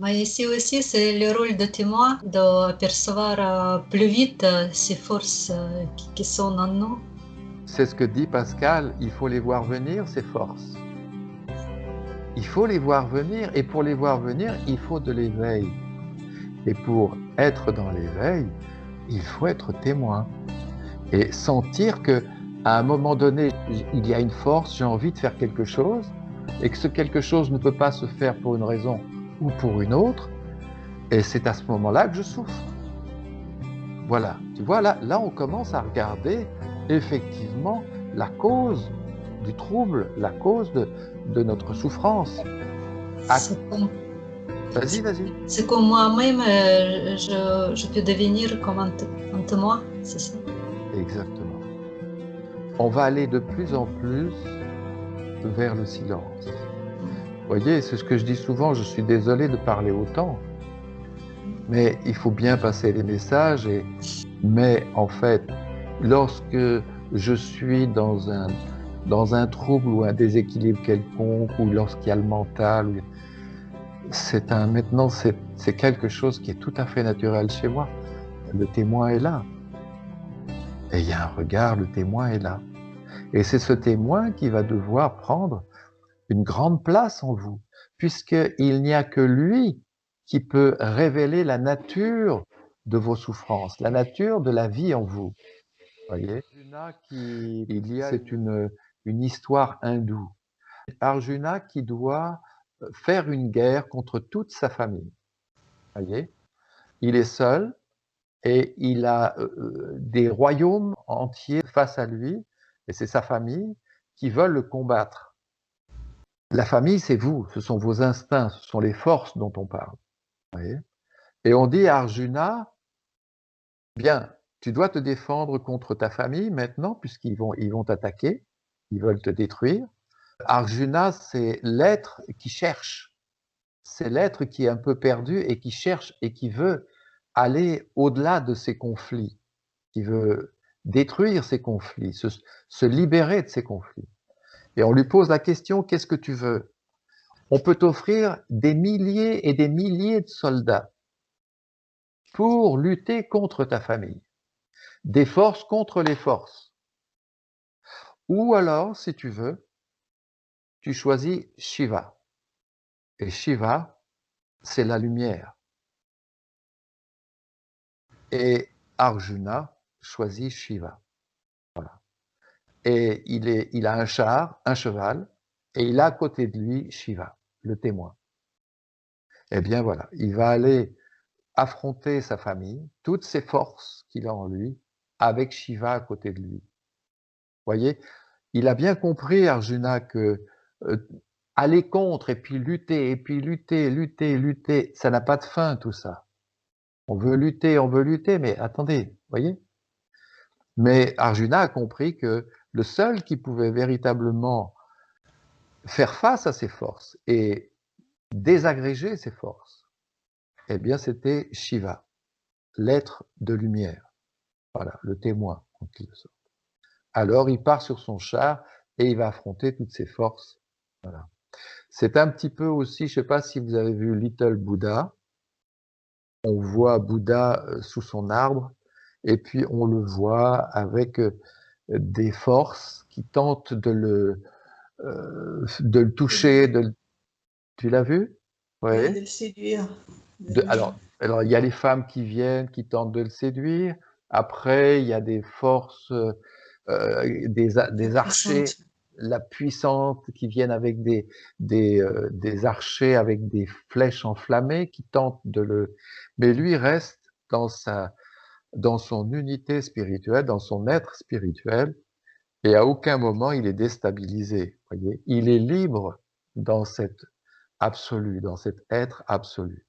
Mais ici aussi, c'est le rôle de témoin d'apercevoir plus vite ces forces qui sont en nous. C'est ce que dit Pascal, il faut les voir venir, ces forces. Il faut les voir venir, et pour les voir venir, il faut de l'éveil. Et pour être dans l'éveil, il faut être témoin. Et sentir que, à un moment donné, il y a une force, j'ai envie de faire quelque chose, et que ce quelque chose ne peut pas se faire pour une raison ou pour une autre, et c'est à ce moment-là que je souffre. Voilà, tu vois, là on commence à regarder effectivement la cause du trouble, la cause de notre souffrance. C'est comme, Vas-y, vas-y. c'est comme moi-même, je peux devenir comme un témoin, c'est ça. Exactement. On va aller de plus en plus vers le silence. Vous voyez, c'est ce que je dis souvent, je suis désolé de parler autant, mais il faut bien passer les messages. Mais en fait, lorsque je suis dans un trouble ou un déséquilibre quelconque, ou lorsqu'il y a le mental, maintenant c'est quelque chose qui est tout à fait naturel chez moi. Le témoin est là. Et il y a un regard, le témoin est là. Et c'est ce témoin qui va devoir prendre une grande place en vous, puisqu'il n'y a que lui qui peut révéler la nature de vos souffrances, la nature de la vie en vous. Voyez, c'est une histoire hindoue. Arjuna qui doit faire une guerre contre toute sa famille. Voyez, il est seul et il a des royaumes entiers face à lui, et c'est sa famille qui veulent le combattre. La famille, c'est vous, ce sont vos instincts, ce sont les forces dont on parle. Voyez, et on dit à Arjuna, bien, tu dois te défendre contre ta famille maintenant, ils vont t'attaquer, ils veulent te détruire. Arjuna, c'est l'être qui cherche, c'est l'être qui est un peu perdu et qui cherche et qui veut aller au-delà de ces conflits, qui veut détruire ces conflits, se libérer de ces conflits. Et on lui pose la question, qu'est-ce que tu veux? On peut t'offrir des milliers et des milliers de soldats pour lutter contre ta famille, des forces contre les forces. Ou alors, si tu veux, tu choisis Shiva. Et Shiva, c'est la lumière. Et Arjuna choisit Shiva. Voilà. Et il a un char, un cheval, et il a à côté de lui Shiva, le témoin. Eh bien voilà, il va aller affronter sa famille, toutes ces forces qu'il a en lui, avec Shiva à côté de lui. Voyez, il a bien compris, Arjuna, que aller contre et puis lutter, ça n'a pas de fin tout ça. On veut lutter, mais attendez, voyez. Mais Arjuna a compris que le seul qui pouvait véritablement faire face à ses forces et désagréger ses forces, eh bien c'était Shiva, l'être de lumière. Voilà, le témoin, en quelque sorte. Alors il part sur son char et il va affronter toutes ses forces. Voilà. C'est un petit peu aussi, je ne sais pas si vous avez vu Little Buddha, on voit Bouddha sous son arbre, et puis on le voit avec des forces qui tentent de le toucher. Tu l'as vu? Ouais, Oui. de le séduire. Alors, il y a les femmes qui viennent, qui tentent de le séduire. Après, il y a des forces, des archers, la puissante, qui viennent avec des archers avec des flèches enflammées, qui tentent de le... Mais lui reste dans son unité spirituelle, dans son être spirituel, et à aucun moment il est déstabilisé. Voyez, il est libre dans cet absolu, dans cet être absolu.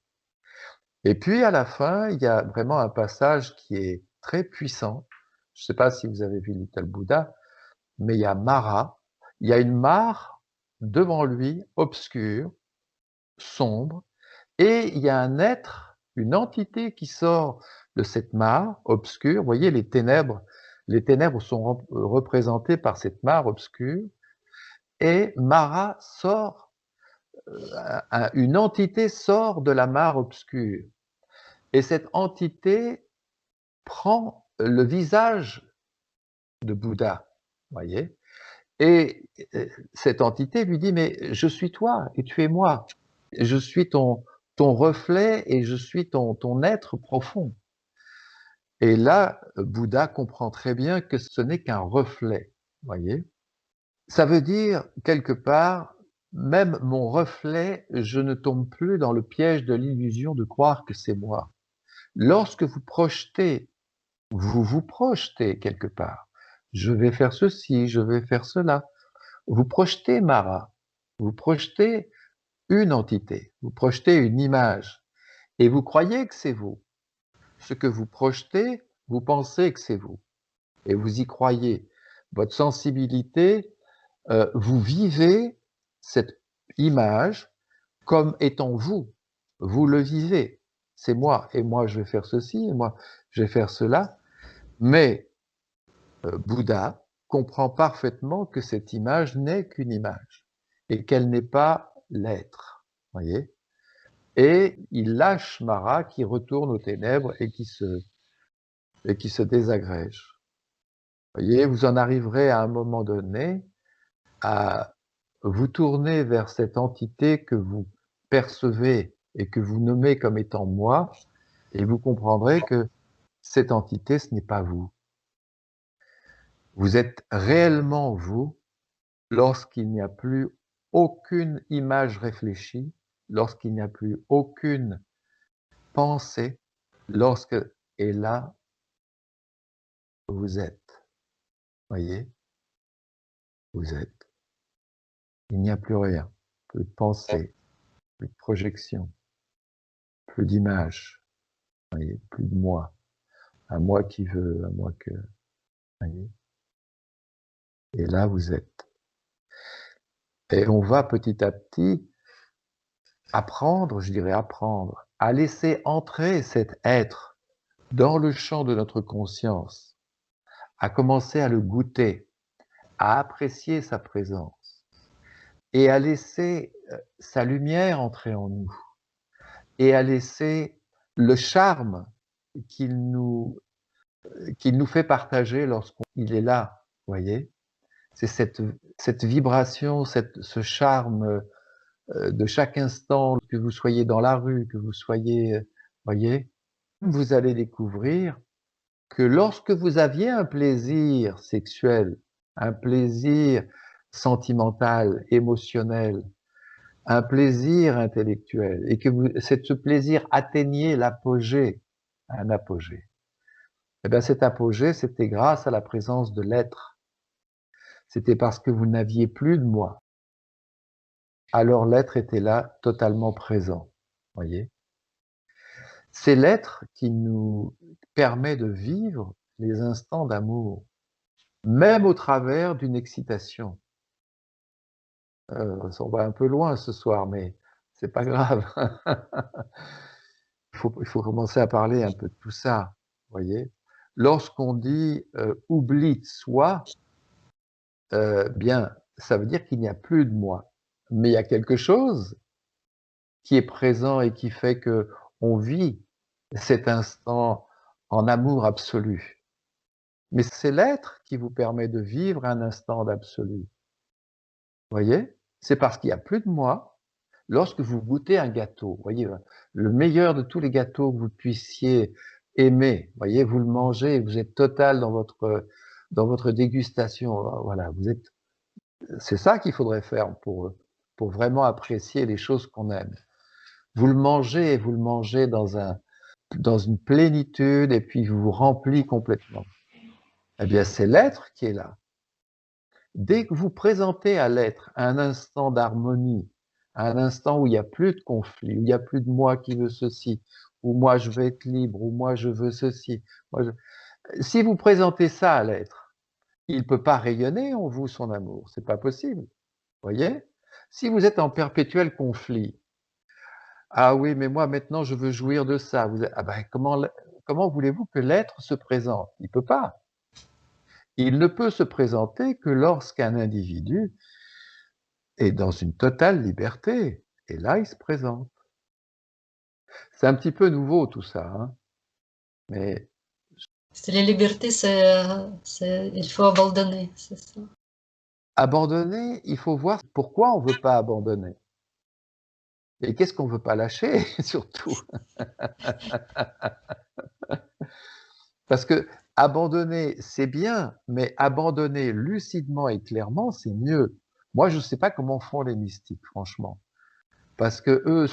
Et puis à la fin, il y a vraiment un passage qui est très puissant. Je ne sais pas si vous avez vu Little Buddha, mais il y a Mara. Il y a une mare devant lui, obscure, sombre, et il y a un être, une entité qui sort de cette mare obscure. Vous voyez, les ténèbres sont représentées par cette mare obscure, et Mara sort une entité sort de la mare obscure. Et cette entité prend le visage de Bouddha, voyez. Et cette entité lui dit, mais je suis toi et tu es moi. Je suis ton reflet et je suis ton être profond. Et là, Bouddha comprend très bien que ce n'est qu'un reflet, voyez. Ça veut dire, quelque part, même mon reflet, je ne tombe plus dans le piège de l'illusion de croire que c'est moi. Lorsque vous projetez, vous vous projetez quelque part. Je vais faire ceci, je vais faire cela. Vous projetez Mara, vous projetez une entité, vous projetez une image, et vous croyez que c'est vous. Ce que vous projetez, vous pensez que c'est vous, et vous y croyez. Votre sensibilité, vous vivez cette image comme étant vous. Vous le vivez. C'est moi, et moi je vais faire ceci, et moi je vais faire cela. Mais Bouddha comprend parfaitement que cette image n'est qu'une image et qu'elle n'est pas l'être. Voyez. Et il lâche Mara qui retourne aux ténèbres et qui se désagrège. Voyez, vous en arriverez à un moment donné à vous tourner vers cette entité que vous percevez et que vous nommez comme étant moi, et vous comprendrez que cette entité, ce n'est pas vous. Vous êtes réellement vous lorsqu'il n'y a plus aucune image réfléchie, lorsqu'il n'y a plus aucune pensée, lorsque, et là, vous êtes. Voyez, vous êtes. Il n'y a plus rien, plus de pensée, plus de projection, plus d'image, voyez, plus de moi. Un moi qui veut, un moi que, voyez. Et là, vous êtes. Et on va petit à petit apprendre, je dirais apprendre, à laisser entrer cet être dans le champ de notre conscience, à commencer à le goûter, à apprécier sa présence et à laisser sa lumière entrer en nous et à laisser le charme qu'il nous fait partager lorsqu'il est là, voyez. C'est cette vibration, ce charme de chaque instant, que vous soyez dans la rue, que vous soyez, voyez, vous allez découvrir que lorsque vous aviez un plaisir sexuel, un plaisir sentimental, émotionnel, un plaisir intellectuel, et que ce plaisir atteignait l'apogée, un apogée, eh bien cet apogée, c'était grâce à la présence de l'être. C'était parce que vous n'aviez plus de moi. Alors l'être était là, totalement présent. Voyez. C'est l'être qui nous permet de vivre les instants d'amour, même au travers d'une excitation. On va un peu loin ce soir, mais c'est pas grave. Il faut commencer à parler un peu de tout ça, voyez. Lorsqu'on dit oubli de soi, bien, ça veut dire qu'il n'y a plus de moi. Mais il y a quelque chose qui est présent et qui fait que on vit cet instant en amour absolu. Mais c'est l'être qui vous permet de vivre un instant d'absolu. Voyez? C'est parce qu'il n'y a plus de moi. Lorsque vous goûtez un gâteau, voyez, le meilleur de tous les gâteaux que vous puissiez aimer, voyez, vous le mangez, vous êtes total dans votre dégustation. Voilà, c'est ça qu'il faudrait faire pour vraiment apprécier les choses qu'on aime. Vous le mangez et vous le mangez dans une plénitude et puis vous vous remplit complètement. Eh bien, c'est l'être qui est là. Dès que vous présentez à l'être un instant d'harmonie, un instant où il n'y a plus de conflit, où il n'y a plus de moi qui veut ceci, où moi je veux être libre, où moi je veux ceci. Si vous présentez ça à l'être, il ne peut pas rayonner en vous son amour, c'est pas possible. Voyez? Si vous êtes en perpétuel conflit, ah oui, mais moi maintenant je veux jouir de ça. Ah ben, comment voulez-vous que l'être se présente? Il ne peut pas. Il ne peut se présenter que lorsqu'un individu est dans une totale liberté. Et là, il se présente. C'est un petit peu nouveau tout ça, hein, mais C'est la liberté, il faut abandonner, c'est ça. abandonner, il faut voir pourquoi on ne veut pas abandonner. Et qu'est-ce qu'on ne veut pas lâcher, surtout. Parce que abandonner, c'est bien, mais abandonner lucidement et clairement, c'est mieux. Moi, je ne sais pas comment font les mystiques, franchement. Parce que eux,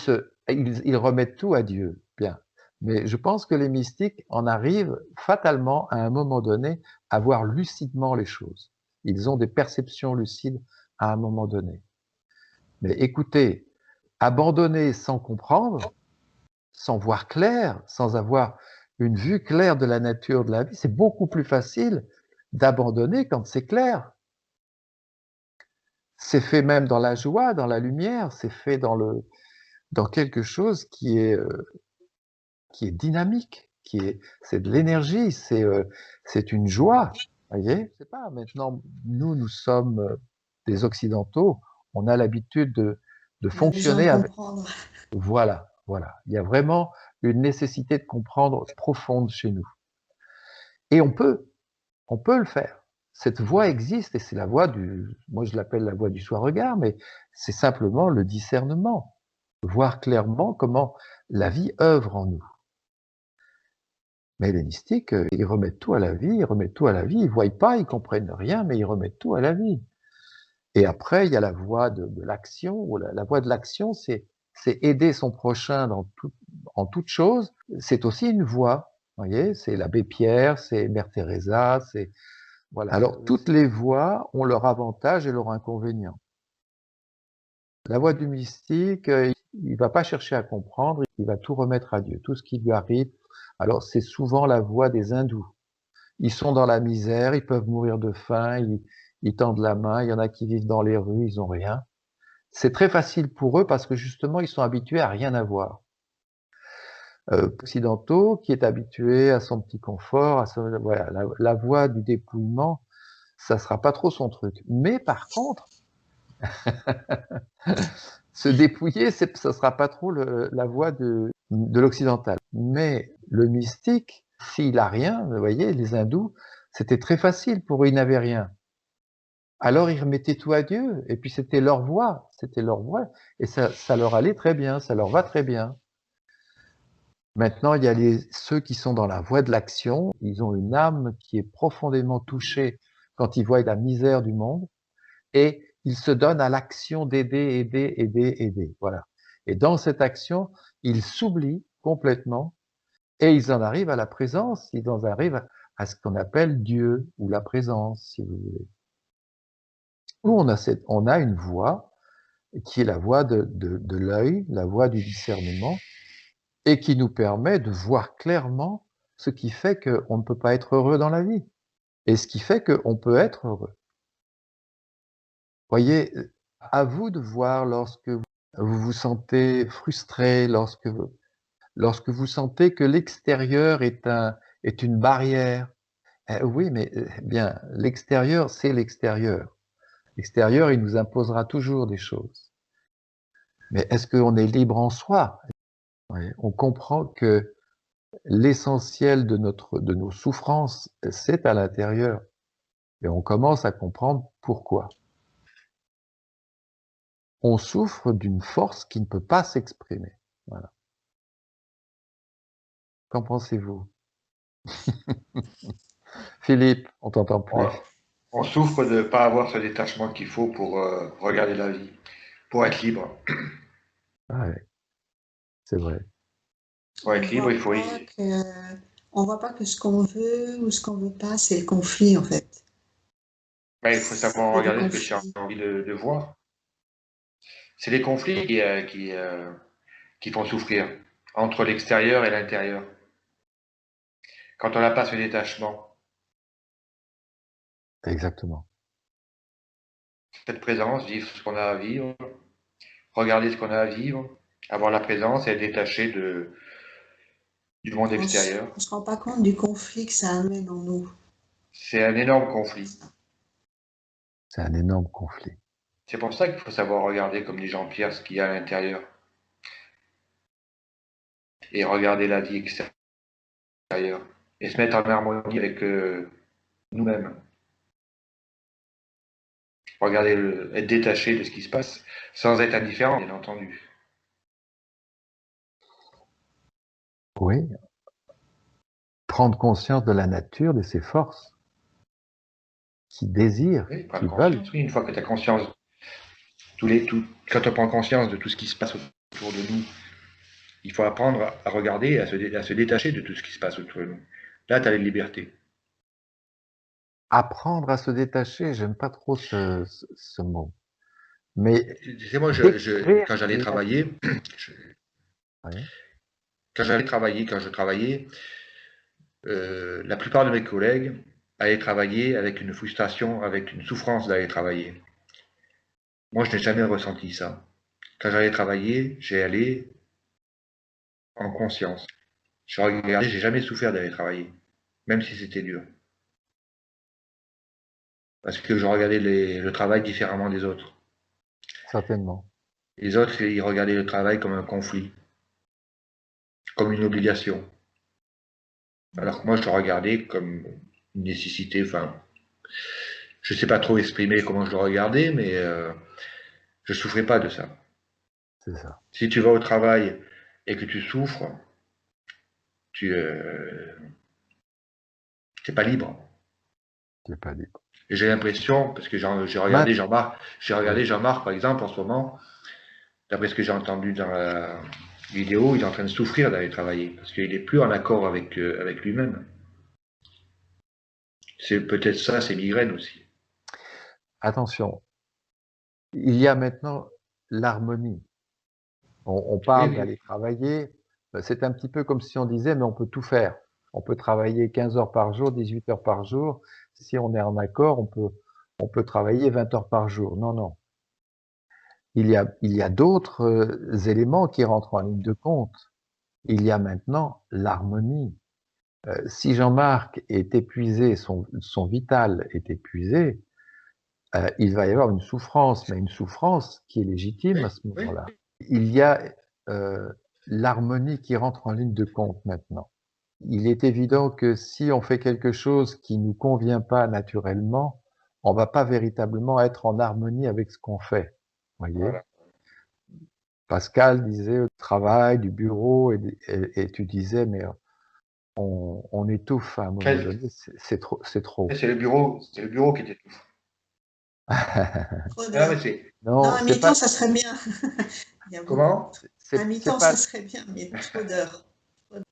ils remettent tout à Dieu, bien. Mais je pense que les mystiques en arrivent fatalement, à un moment donné, à voir lucidement les choses. Ils ont des perceptions lucides à un moment donné. Mais écoutez, abandonner sans comprendre, sans voir clair, sans avoir une vue claire de la nature de la vie, c'est beaucoup plus facile d'abandonner quand c'est clair. C'est fait même dans la joie, dans la lumière, c'est fait dans quelque chose qui est dynamique, c'est de l'énergie, c'est une joie, voyez? C'est pas maintenant, nous sommes des Occidentaux, on a l'habitude de On a besoin de fonctionner avec. comprendre. Voilà, voilà. Il y a vraiment une nécessité de comprendre profonde chez nous. Et on peut le faire. Cette voie existe et c'est la voie moi je l'appelle la voie du soi-regard, mais c'est simplement le discernement. Voir clairement comment la vie œuvre en nous. Mais les mystiques, ils remettent tout à la vie, ils remettent tout à la vie, ils voient pas, ils comprennent rien, mais ils remettent tout à la vie. Et après, il y a la voie de l'action. La voie de l'action, c'est aider son prochain en toute chose. C'est aussi une voie. Vous voyez, c'est l'abbé Pierre, c'est Mère Teresa, c'est voilà. Alors toutes les voies ont leur avantage et leur inconvénient. La voie du mystique, il va pas chercher à comprendre, il va tout remettre à Dieu, tout ce qui lui arrive. Alors c'est souvent la voie des hindous. Ils sont dans la misère, ils peuvent mourir de faim, ils tendent la main, il y en a qui vivent dans les rues, ils ont rien. C'est très facile pour eux parce que justement, ils sont habitués à rien avoir. Occidentaux, qui est habitué à son petit confort, voilà, la voie du dépouillement, ça sera pas trop son truc. Mais par contre, se dépouiller, ça sera pas trop la voie de l'occidental. Mais le mystique, s'il a rien, vous voyez, les hindous, c'était très facile pour eux, ils n'avaient rien. Alors ils remettaient tout à Dieu, et puis c'était leur voie, et ça leur allait très bien, ça leur va très bien. Maintenant, il y a ceux qui sont dans la voie de l'action, ils ont une âme qui est profondément touchée quand ils voient la misère du monde, et ils se donnent à l'action d'aider, aider, aider, aider, voilà. Et dans cette action, ils s'oublient complètement, et ils en arrivent à la présence, ils en arrivent à ce qu'on appelle Dieu, ou la présence, si vous voulez. Nous, on a une voie qui est la voie de l'œil, la voie du discernement, et qui nous permet de voir clairement ce qui fait qu'on ne peut pas être heureux dans la vie, et ce qui fait qu'on peut être heureux. Voyez, à vous de voir lorsque vous vous sentez frustré, lorsque vous sentez que l'extérieur est une barrière. Oui, mais bien, l'extérieur, c'est l'extérieur. L'extérieur, il nous imposera toujours des choses. Mais est-ce qu'on est libre en soi? Oui, on comprend que l'essentiel de nos souffrances, c'est à l'intérieur. Et on commence à comprendre pourquoi. On souffre d'une force qui ne peut pas s'exprimer. Voilà. Qu'en pensez-vous? Philippe, on t'entend plus. On souffre de ne pas avoir ce détachement qu'il faut pour regarder la vie, pour être libre. Ouais, c'est vrai. Pour être libre, il faut... On voit pas que ce qu'on veut ou ce qu'on veut pas, c'est le conflit en fait. Mais il faut savoir regarder ce que j'ai envie de voir. C'est les conflits qui font souffrir, entre l'extérieur et l'intérieur. Quand on n'a pas ce détachement. Exactement. Cette présence, vivre ce qu'on a à vivre, regarder ce qu'on a à vivre, avoir la présence et être détaché du monde extérieur. On ne se rend pas compte du conflit que ça amène en nous. C'est un énorme conflit. C'est un énorme conflit. C'est pour ça qu'il faut savoir regarder, comme dit Jean-Pierre, ce qu'il y a à l'intérieur. Et regarder la vie extérieure. Et se mettre en harmonie avec nous-mêmes. Regarder, être détaché de ce qui se passe, sans être indifférent, bien entendu. Oui. Prendre conscience de la nature, de ses forces, qui désirent, Oui, qui prendre veulent. conscience. Oui, une fois que tu as conscience, quand on prend conscience de tout ce qui se passe autour de nous, il faut apprendre à regarder, à se détacher de tout ce qui se passe autour de nous. Là, tu as les libertés. Apprendre à se détacher, j'aime pas trop ce mot. Mais Tu sais, moi, découvrir quand j'allais la- travailler, Oui. quand je travaillais, la plupart de mes collègues allaient travailler avec une frustration, avec une souffrance d'aller travailler. Moi, je n'ai jamais ressenti ça. Quand j'allais travailler, j'ai allé en conscience. Je regardais, j'ai jamais souffert d'aller travailler, même si c'était dur. Parce que je regardais le travail différemment des autres. Certainement. Les autres, ils regardaient le travail comme un conflit, comme une obligation. Alors que moi, je le regardais comme une nécessité. Enfin, je sais pas trop exprimer comment je le regardais, mais je souffrais pas de ça. C'est ça. Si tu vas au travail et que tu souffres, tu n'es pas libre. Tu n'es pas libre. Et j'ai l'impression, parce que j'ai regardé Maint- Jean-Marc, Jean-Marc, par exemple, en ce moment, d'après ce que j'ai entendu dans la vidéo, il est en train de souffrir d'aller travailler, parce qu'il n'est plus en accord avec lui-même. C'est peut-être ça, c'est migraines aussi. Attention, il y a maintenant l'harmonie. On Oui, parle oui, d'aller travailler, c'est un petit peu comme si on disait, mais on peut tout faire. On peut travailler 15 heures par jour, 18 heures par jour. Si on est en accord, on peut travailler 20 heures par jour. Non, non. Il y a d'autres éléments qui rentrent en ligne de compte. Il y a maintenant l'harmonie. Si Jean-Marc est épuisé, son vital est épuisé, il va y avoir une souffrance, mais une souffrance qui est légitime à ce oui, moment-là. Il y a l'harmonie qui rentre en ligne de compte maintenant. Il est évident que si on fait quelque chose qui nous convient pas naturellement, on va pas véritablement être en harmonie avec ce qu'on fait. Voyez. voilà. Pascal disait travail, du bureau, et tu disais, mais on étouffe à un moment donné, c'est trop, c'est trop. C'est le bureau qui t'étouffe. Trop Ah, d'heures. mais c'est Non, Non, à c'est mi-temps, pas, ça serait bien. Il y a beaucoup. comment? À c'est mi-temps, ça pas, serait bien, mais trop d'heures.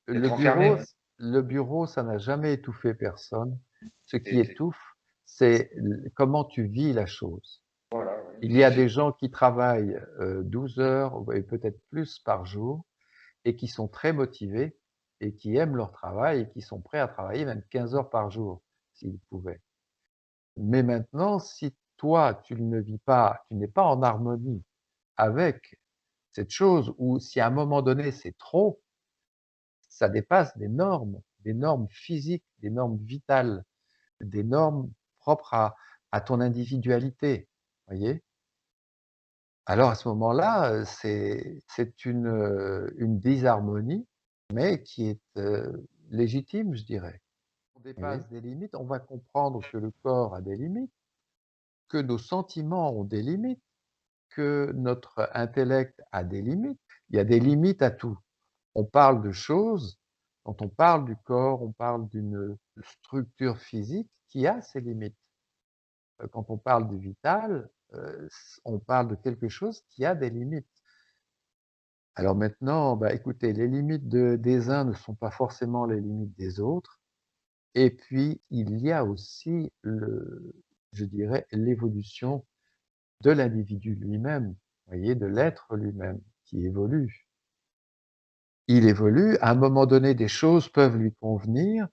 le Être enfermé. bureau, le bureau, ça n'a jamais étouffé personne. Ce qui C'est- étouffe, c'est comment tu vis la chose. Voilà. Ouais. Il y a des gens qui travaillent 12 heures et peut-être plus par jour et qui sont très motivés et qui aiment leur travail et qui sont prêts à travailler même 15 heures par jour s'ils pouvaient. Mais maintenant, si toi, tu ne vis pas, tu n'es pas en harmonie avec cette chose, ou si à un moment donné c'est trop, ça dépasse des normes physiques, des normes vitales, des normes propres à ton individualité, voyez? Alors à ce moment-là, c'est une disharmonie, mais qui est, légitime, je dirais. On Oui. dépasse des limites, on va comprendre que le corps a des limites, que nos sentiments ont des limites, que notre intellect a des limites. Il y a des limites à tout. On parle de choses, quand on parle du corps, on parle d'une structure physique qui a ses limites. Quand on parle du vital, on parle de quelque chose qui a des limites. Alors maintenant, bah, écoutez, les limites des uns ne sont pas forcément les limites des autres. Et puis, il y a aussi je dirais, l'évolution de l'individu lui-même, voyez, de l'être lui-même qui évolue. Il évolue, à un moment donné, des choses peuvent lui convenir,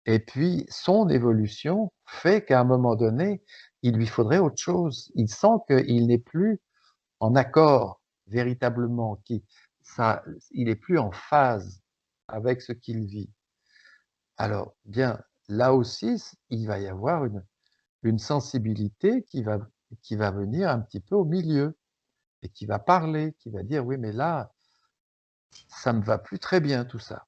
et puis son évolution fait qu'à un moment donné, il lui faudrait autre chose. Il sent qu'il n'est plus en accord véritablement, il est plus en phase avec ce qu'il vit. Alors, bien, là aussi, il va y avoir une sensibilité qui va qui va venir un petit peu au milieu et qui va parler, qui va dire: «Oui, mais là, ça me va plus très bien tout ça.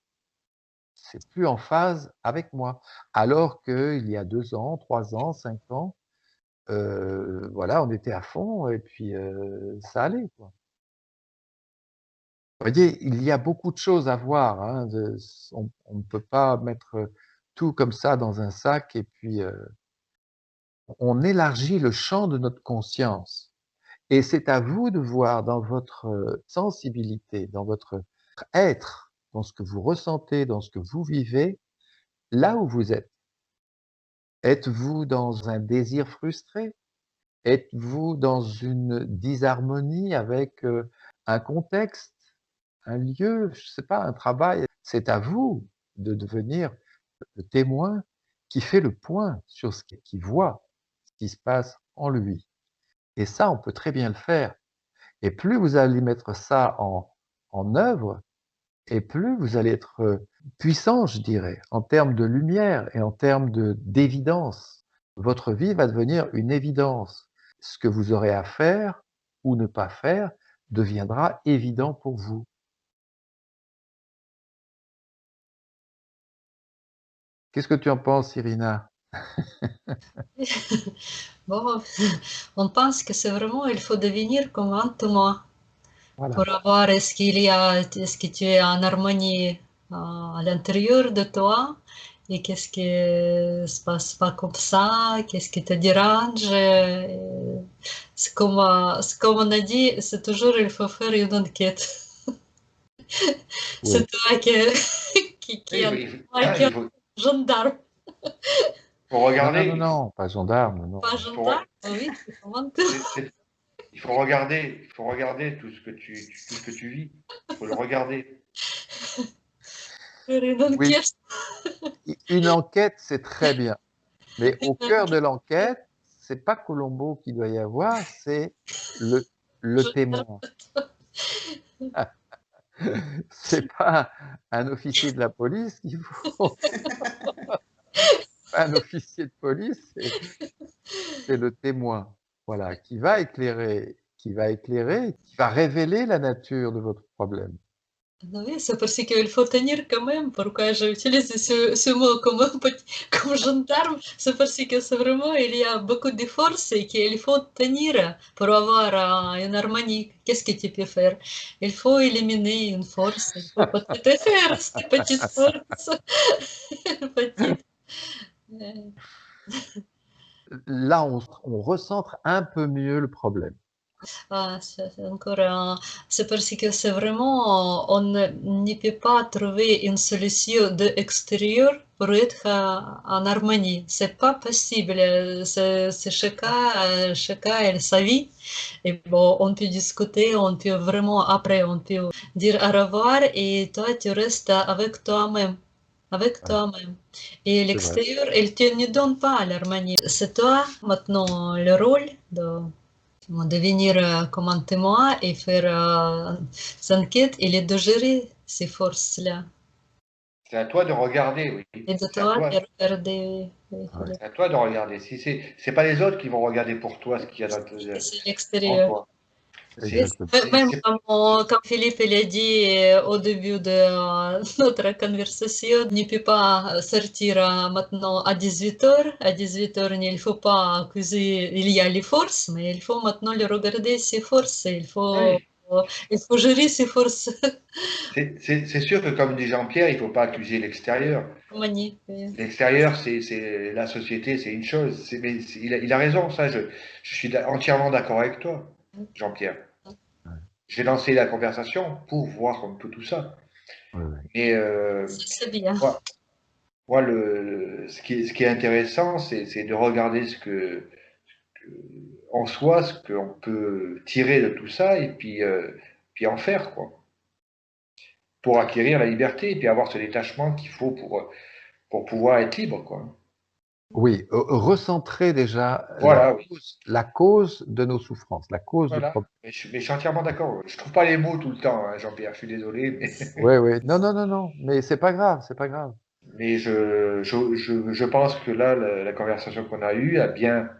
C'est plus en phase avec moi». Alors qu'il y a 2 ans, 3 ans, 5 ans, voilà, on était à fond et puis, ça allait, quoi. Vous voyez, il y a beaucoup de choses à voir, hein, on ne peut pas mettre, tout comme ça dans un sac et puis, on élargit le champ de notre conscience et c'est à vous de voir dans votre, sensibilité, dans votre être, dans ce que vous ressentez, dans ce que vous vivez, là où vous êtes. Êtes-vous dans un désir frustré? Êtes-vous dans une disharmonie avec, un contexte, un lieu, je sais pas, un travail? C'est à vous de devenir le témoin qui fait le point sur ce qui voit ce qui se passe en lui et ça, on peut très bien le faire et plus vous allez mettre ça en œuvre et plus vous allez être, puissant, je dirais, en termes de lumière et en termes d'évidence. Votre vie va devenir une évidence. Ce que vous aurez à faire ou ne pas faire deviendra évident pour vous. Qu'est-ce que tu en penses, Irina? Bon, on pense que c'est vraiment, il faut devenir comme un témoin pour Voilà, voir est-ce que tu es en harmonie à l'intérieur de toi et qu'est-ce qui se passe pas comme ça, qu'est-ce qui te dérange. C'est comme on a dit, c'est toujours il faut faire une enquête. oui. C'est toi qui Oui, est il faut gendarme. Non, non, non, regarder, non, pas gendarme, non. Pas il faut, gendarme, oui, c'est comment il faut regarder tout ce que tu vis. Il faut le regarder. faire une Oui, enquête. une enquête, c'est très bien, mais au cœur de l'enquête, c'est pas Colombo qu'il doit y avoir, c'est le témoin. C'est pas un officier de la police qu'il faut, pas un officier de police, c'est le témoin, voilà, qui va révéler la nature de votre problème. Oui, c'est parce qu'il faut tenir quand même. Pourquoi j'utilise ce mot comme, comme gendarme? C'est parce que c'est vraiment, il y a beaucoup de forces et qu'il faut tenir pour avoir une harmonie. Qu'est-ce que tu peux faire? Il faut éliminer une force, il faut peut-être faire cette petite force. Petite. Euh, Là, on recentre un peu mieux le problème. c'est encore, c'est parce que c'est vraiment, on ne peut pas trouver une solution de l'extérieur pour être en harmonie. C'est pas possible. C'est chacun a sa vie. Et bon, on peut discuter, on peut vraiment, après, on peut dire au revoir et toi, tu restes avec toi-même. Avec Ouais, toi-même. Et c'est vrai. l'extérieur, il te ne donne pas l'harmonie. C'est toi, maintenant, le rôle de venir comme un témoin et faire des enquêtes et de gérer ces forces-là. C'est à toi de regarder, oui. Et de toi, de regarder. Ouais. C'est à toi de regarder. Si c'est pas les autres qui vont regarder pour toi ce qu'il y a C'est en l'extérieur. toi. Oui, Exactement. même comme Philippe l'a dit au début de notre conversation, il ne peut pas sortir maintenant à 18 heures. À 18 heures, il ne faut pas accuser, il y a les forces, mais il faut maintenant les regarder, ces forces. Oui. Il faut gérer ces forces. C'est sûr que comme dit Jean-Pierre, il ne faut pas accuser l'extérieur. Magnifique. L'extérieur, c'est la société, c'est une chose. Il a raison, ça, je suis entièrement d'accord avec toi, Jean-Pierre. J'ai lancé la conversation pour voir un peu tout ça. Ouais, ouais. Mais C'est bien. moi, ce qui est intéressant, c'est de regarder en soi, ce qu'on peut tirer de tout ça et puis en faire, quoi. Pour acquérir la liberté et puis avoir ce détachement qu'il faut pour pouvoir être libre, quoi. Oui, recentrer déjà Voilà, oui. la cause de nos souffrances, la cause du Voilà. problème. Mais je suis entièrement d'accord. Je trouve pas les mots tout le temps, hein, Jean-Pierre. Je suis désolé, Oui, oui. Non, non, non, non, mais c'est pas grave, c'est pas grave. mais je pense que là, la conversation qu'on a eue a bien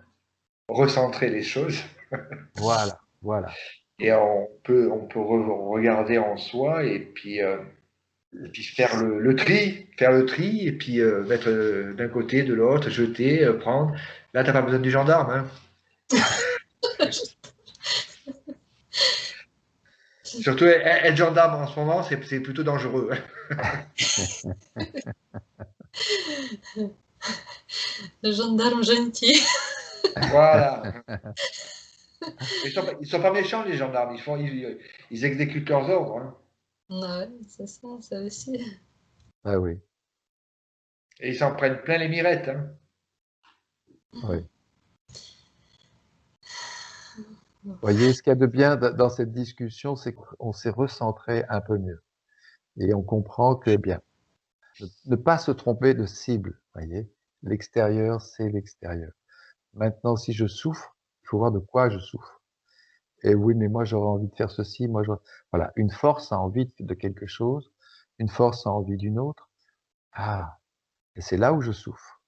recentrer les choses. Voilà, voilà. Et on peut regarder en soi et puis faire le tri, et puis mettre d'un côté, de l'autre, jeter, prendre. Là, tu n'as pas besoin du gendarme. Hein. Surtout être gendarme en ce moment, c'est plutôt dangereux. Le gendarme gentil. Voilà. Ils sont pas méchants, les gendarmes. Ils exécutent leurs ordres. Hein. Ouais, c'est ça aussi. Ah oui, Et ils s'en prennent plein les mirettes. Hein. oui. Vous voyez, ce qu'il y a de bien dans cette discussion, c'est qu'on s'est recentré un peu mieux. Et on comprend que, bien, ne pas se tromper de cible, voyez. L'extérieur, c'est l'extérieur. Maintenant, si je souffre, il faut voir de quoi je souffre. Et oui, mais moi, j'aurais envie de faire ceci, voilà. Une force a envie de quelque chose, une force a envie d'une autre. Ah, et c'est là où je souffre.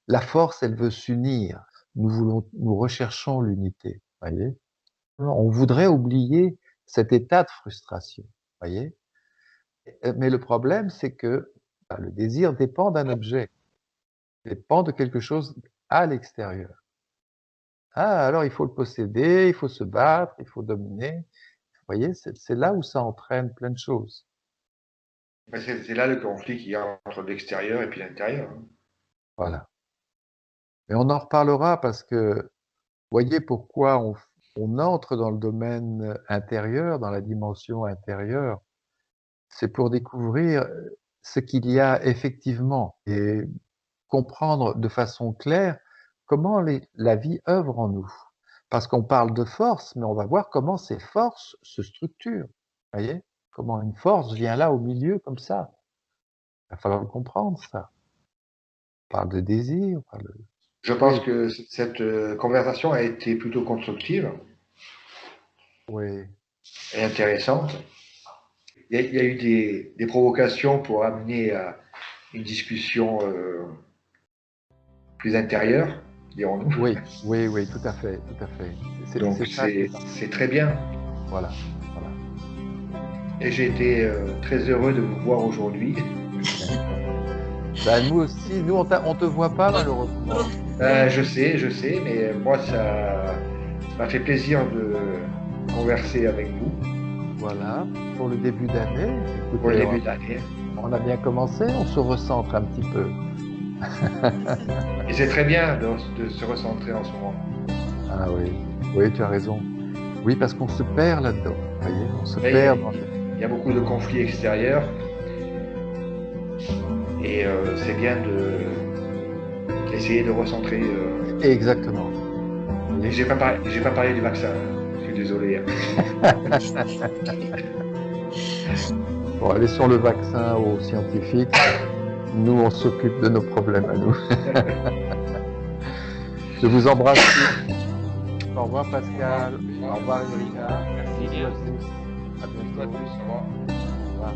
La force, elle veut s'unir. Nous recherchons l'unité, voyez. On voudrait oublier cet état de frustration, voyez. Mais le problème, c'est que le désir dépend d'un objet, dépend de quelque chose à l'extérieur. Ah, alors il faut le posséder, il faut se battre, il faut dominer. Vous voyez, c'est là où ça entraîne plein de choses. C'est là le conflit qu'il y a entre l'extérieur et puis l'intérieur. Hein. Voilà. Mais on en reparlera parce que, voyez pourquoi on entre dans le domaine intérieur, dans la dimension intérieure. C'est pour découvrir ce qu'il y a effectivement et comprendre de façon claire comment la vie œuvre en nous. Parce qu'on parle de force, mais on va voir comment ces forces se structurent. Voyez? Comment une force vient là au milieu comme ça. Il va falloir le comprendre, ça. On parle de désir, on parle de... Je pense que cette conversation a été plutôt constructive Oui. et intéressante. Il y a eu des provocations pour amener à une discussion plus intérieure, dirons-nous. Oui, oui, oui, tout à fait, tout à fait. Donc c'est très bien. Voilà, voilà. Et j'ai été très heureux de vous voir aujourd'hui. Ben, nous aussi, nous on te voit pas malheureusement. Je sais, mais moi ça m'a fait plaisir de converser avec vous. Voilà, pour le début d'année. Écoutez, Pour le début d'année. On a bien commencé, on se recentre un petit peu. Et c'est très bien de se recentrer en ce moment. Ah oui, oui, tu as raison. Oui, parce qu'on se perd là-dedans. Vous voyez, on se perd. Il y a beaucoup de conflits extérieurs. Et c'est bien d'essayer de recentrer. Exactement. Et j'ai pas parlé du vaccin. Je suis désolé. Bon, laissons le vaccin aux scientifiques. Nous, on s'occupe de nos problèmes à nous. Je vous embrasse. Au revoir Pascal. Au revoir Erika. Merci bien. À bientôt. Au revoir. Au revoir.